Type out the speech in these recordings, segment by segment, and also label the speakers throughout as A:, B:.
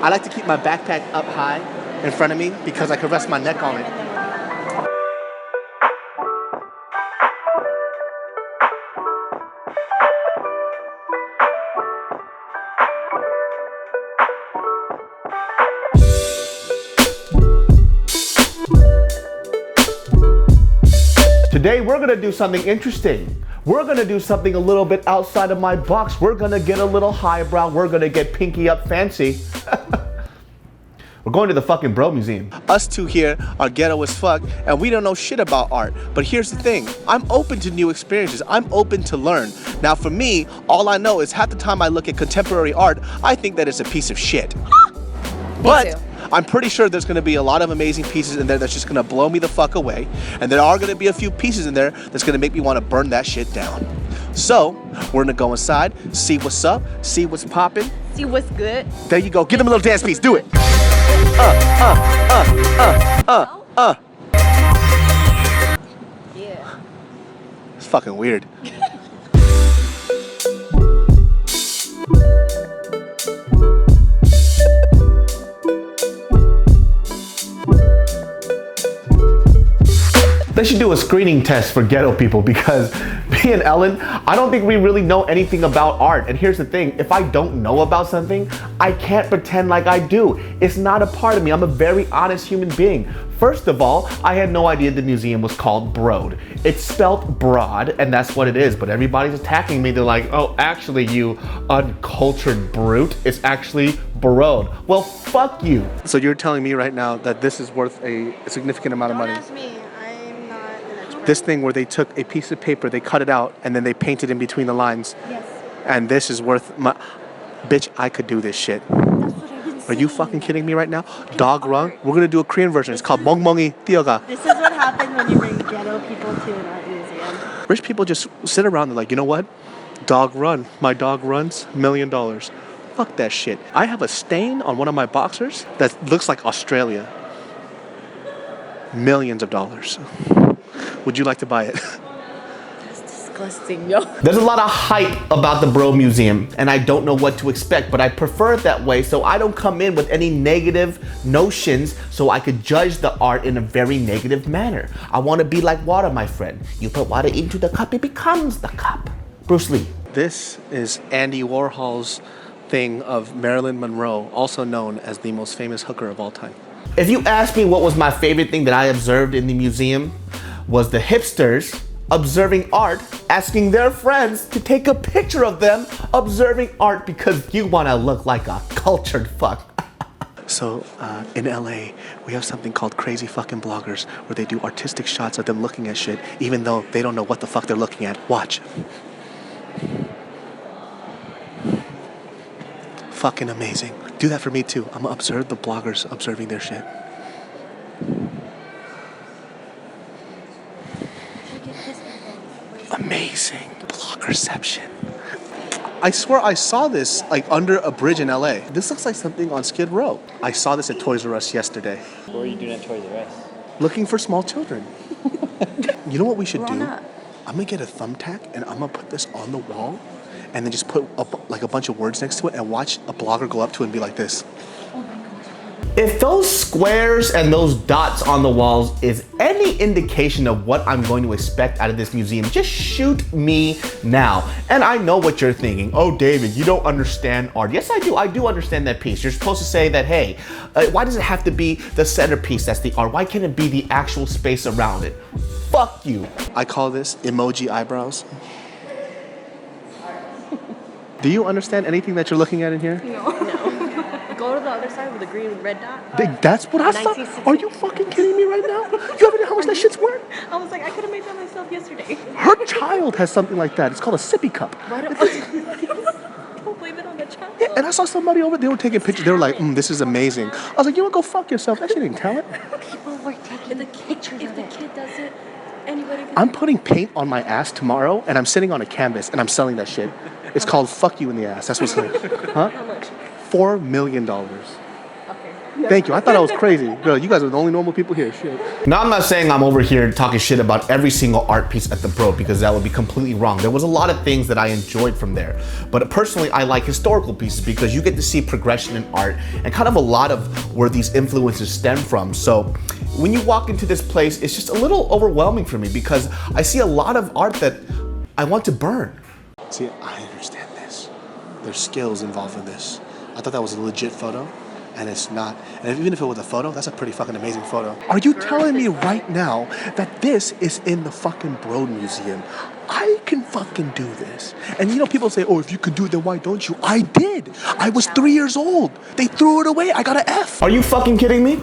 A: I like to keep my backpack up high in front of me because I can rest my neck on it. Today we're gonna do something interesting. We're gonna do something a little bit outside of my box. We're gonna get a little highbrow. We're gonna get pinky up fancy. We're going to the fucking Bro Museum. Us two here are ghetto as fuck and we don't know shit about art. But here's the thing, I'm open to new experiences. I'm open to learn. Now for me, all I know is half the time I look at contemporary art, I think that it's a piece of shit. But I'm pretty sure there's gonna be a lot of amazing pieces in there that's just gonna blow me the fuck away. And there are gonna be a few pieces in there that's gonna make me wanna burn that shit down. So, we're gonna go inside, see what's up, see what's popping.
B: See what's good.
A: There you go, give them a little dance piece, do it.
B: Yeah.
A: It's fucking weird. They should do a screening test for ghetto people because me and Ellen, I don't think we really know anything about art. And here's the thing, if I don't know about something, I can't pretend like I do. It's not a part of me. I'm a very honest human being. First of all, I had no idea the museum was called Broad. It's spelt broad, and that's what it is, but everybody's attacking me. They're like, oh, actually, you uncultured brute, it's actually Broad. Well, fuck you. So you're telling me right now that this is worth a significant amount of money?
B: Don't ask me. I'm not an expert.
A: This thing where they took a piece of paper, they cut it out, and then they painted in between the lines.
B: Yes.
A: And this is worth my... Bitch, I could do this shit.
B: That's what I've been saying.
A: Are you fucking kidding me right now? Dog Run? We're gonna do a Korean version. It's called Mongmongi Tioga.
B: This is what happens when you bring ghetto people to an art museum.
A: Rich people just sit around, they're like, you know what? Dog Run. My dog runs $1 million. Fuck that shit. I have a stain on one of my boxers that looks like Australia. Millions of dollars. Would you like to buy it?
B: Disgusting, yo.
A: There's a lot of hype about the Bro Museum and I don't know what to expect, but I prefer it that way so I don't come in with any negative notions so I could judge the art in a very negative manner. I want to be like water, my friend. You put water into the cup, it becomes the cup. Bruce Lee. This is Andy Warhol's thing of Marilyn Monroe, also known as the most famous hooker of all time. If you ask me what was my favorite thing that I observed in the museum, was the hipsters observing art, asking their friends to take a picture of them observing art because you want to look like a cultured fuck. So in LA, we have something called crazy fucking bloggers where they do artistic shots of them looking at shit even though they don't know what the fuck they're looking at. Watch. Fucking amazing. Do that for me too. I'm gonna observe the bloggers observing their shit. Amazing. Bloggerception. I swear I saw this like under a bridge in LA. This looks like something on Skid Row. I saw this at Toys R Us yesterday.
C: What are you doing at Toys R Us?
A: Looking for small children. You know what we should do?
B: Up.
A: I'm gonna get a thumbtack and I'm gonna put this on the wall and then just put up like a bunch of words next to it and watch a blogger go up to it and be like this. If those squares and those dots on the walls is any indication of what I'm going to expect out of this museum, just shoot me now. And I know what you're thinking. Oh, David, you don't understand art. Yes, I do. I do understand that piece. You're supposed to say that, hey, why does it have to be the centerpiece that's the art? Why can't it be the actual space around it? Fuck you. I call this emoji eyebrows. Do you understand anything that you're looking at in here?
B: No. Go to the other side with the green and red dot.
A: That's what I thought. Are you fucking kidding me right now? You ever know how much that shit's worth?
B: I was like, I could have made that myself yesterday.
A: Her child has something like that. It's called a sippy cup.
B: Don't blame it on the child.
A: Yeah, and I saw somebody over, they were taking pictures. They were like, this is amazing. I was like, you want to go fuck yourself? That shit ain't talent.
B: People were taking the pictures if the kid does it, anybody can.
A: I'm putting paint on my ass tomorrow, and I'm sitting on a canvas, and I'm selling that shit. It's called fuck you in the ass. That's what's like. Huh?
B: How much?
A: $4 million.
B: Okay.
C: Thank you. I thought I was crazy. Girl, you guys are the only normal people here. Shit.
A: Now, I'm not saying I'm over here talking shit about every single art piece at the Bro, because that would be completely wrong. There was a lot of things that I enjoyed from there. But personally, I like historical pieces because you get to see progression in art and kind of a lot of where these influences stem from. So when you walk into this place, it's just a little overwhelming for me because I see a lot of art that I want to burn.
C: See, I understand this. There's skills involved in this. I thought that was a legit photo. And it's not. And even if it was a photo, that's a pretty fucking amazing photo. Are you telling me right now that this is in the fucking Broad Museum? I can fucking do this. And you know, people say, oh, if you could do it, then why don't you? I did. I was 3 years old. They threw it away. I got an F.
A: Are you fucking kidding me?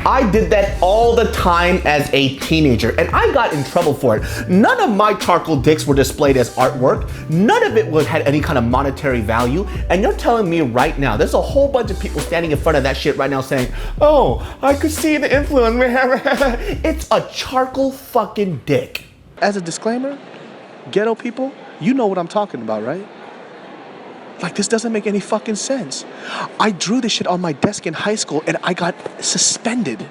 A: I did that all the time as a teenager, and I got in trouble for it. None of my charcoal dicks were displayed as artwork. None of it had any kind of monetary value. And you're telling me right now, there's a whole bunch of people standing in front of that shit right now saying, oh, I could see the influence. It's a charcoal fucking dick.
C: As a disclaimer, ghetto people, you know what I'm talking about, right? Like, this doesn't make any fucking sense. I drew this shit on my desk in high school and I got suspended.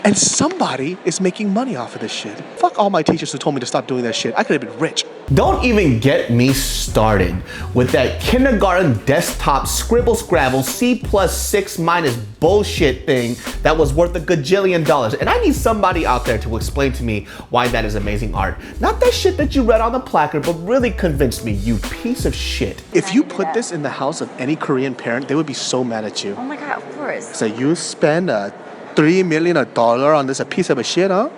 C: And somebody is making money off of this shit. Fuck all my teachers who told me to stop doing that shit. I could have been rich.
A: Don't even get me started with that kindergarten desktop scribble scrabble C+6- bullshit thing that was worth a gajillion dollars. And I need somebody out there to explain to me why that is amazing art. Not that shit that you read on the placard, but really convince me, you piece of shit.
C: If you put this in the house of any Korean parent, they would be so mad at you.
B: Oh my God, of course.
C: So you spend $3 million on this a piece of a shit, huh?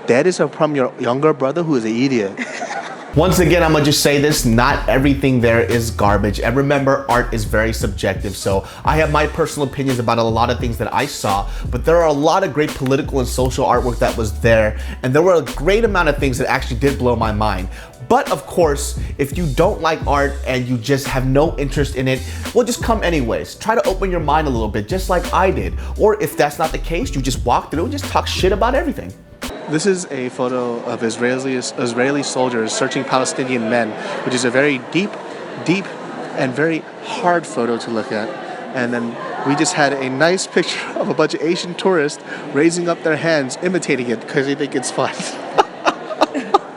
C: That is from your younger brother who is an idiot.
A: Once again, I'm gonna just say this, not everything there is garbage. And remember, art is very subjective. So I have my personal opinions about a lot of things that I saw, but there are a lot of great political and social artwork that was there. And there were a great amount of things that actually did blow my mind. But of course, if you don't like art and you just have no interest in it, well, just come anyways. Try to open your mind a little bit, just like I did. Or if that's not the case, you just walk through and just talk shit about everything.
C: This is a photo of Israeli soldiers searching Palestinian men, which is a very deep, and very hard photo to look at. And then we just had a nice picture of a bunch of Asian tourists raising up their hands, imitating it because they think it's fun.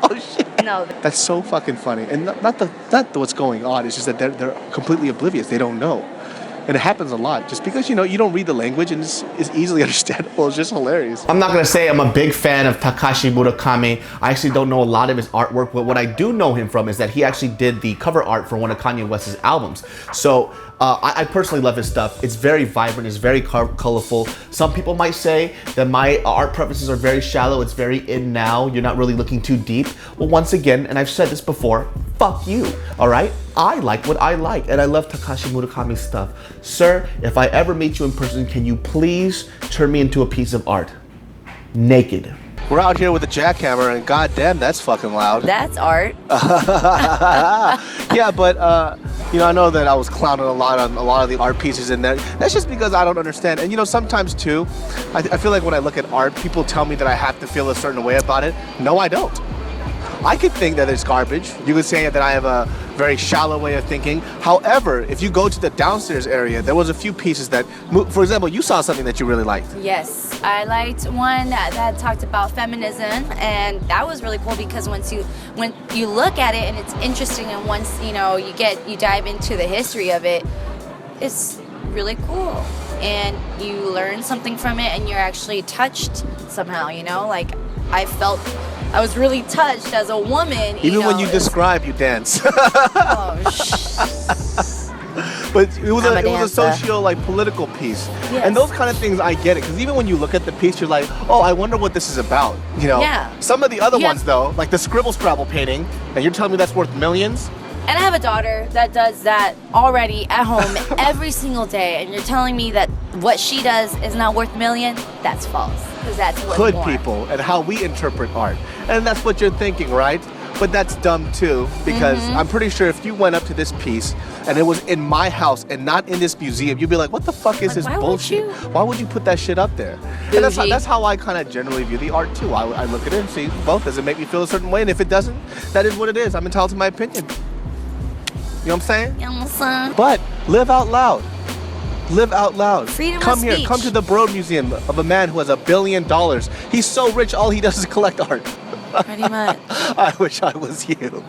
C: Oh shit! No, that's so fucking funny. And not what's going on. It's just that they're completely oblivious. They don't know. And it happens a lot. Just because, you know, you don't read the language and it's easily understandable. It's just hilarious.
A: I'm not gonna say I'm a big fan of Takashi Murakami. I actually don't know a lot of his artwork, but what I do know him from is that he actually did the cover art for one of Kanye West's albums. So I personally love his stuff. It's very vibrant, it's very colorful. Some people might say that my art preferences are very shallow, it's very in now, you're not really looking too deep. Well, once again, and I've said this before, fuck you, all right? I like what I like, and I love Takashi Murakami's stuff. Sir, if I ever meet you in person, can you please turn me into a piece of art? Naked.
C: We're out here with a jackhammer, and goddamn, that's fucking loud.
B: That's art.
C: Yeah, but you know, I know that I was clowning a lot on a lot of the art pieces in there. That's just because I don't understand. And you know, sometimes too, I feel like when I look at art, people tell me that I have to feel a certain way about it. No, I don't. I could think that it's garbage. You could say that I have a very shallow way of thinking. However, if you go to the downstairs area, there was a few pieces that, for example, you saw something that you really liked.
B: Yes, I liked one that talked about feminism, and that was really cool because when you look at it and it's interesting, and once you know you dive into the history of it, it's really cool, and you learn something from it, and you're actually touched somehow. You know, like I was really touched as a woman.
C: Even when you describe, you dance.
B: Oh,
C: But it was a socio political piece. Yes. And those kind of things, I get it. Because even when you look at the piece, you're like, oh, I wonder what this is about. You know?
B: Yeah.
C: Some of the other ones, though, like the Scribble Scrabble painting, and you're telling me that's worth millions?
B: And I have a daughter that does that already at home every single day. And you're telling me that what she does is not worth millions? That's false. Because that's what's
C: Hood
B: more.
C: people and how we interpret art. And that's what you're thinking, right? But that's dumb too, because I'm pretty sure if you went up to this piece and it was in my house and not in this museum, you'd be like, what the fuck is this bullshit? Why would you put that shit up there? And that's how I kind of generally view the art too. I look at it and see, well, does it make me feel a certain way? And if it doesn't, that is what it is. I'm entitled to my opinion. You know what I'm saying?
B: You know what I'm saying?
C: But live out loud. Live out loud.
B: Freedom of
C: Come here.
B: speech.
C: Come to the Bro Museum of a man who has $1 billion. He's so rich, all he does is collect art.
B: Pretty much.
C: I wish I was you.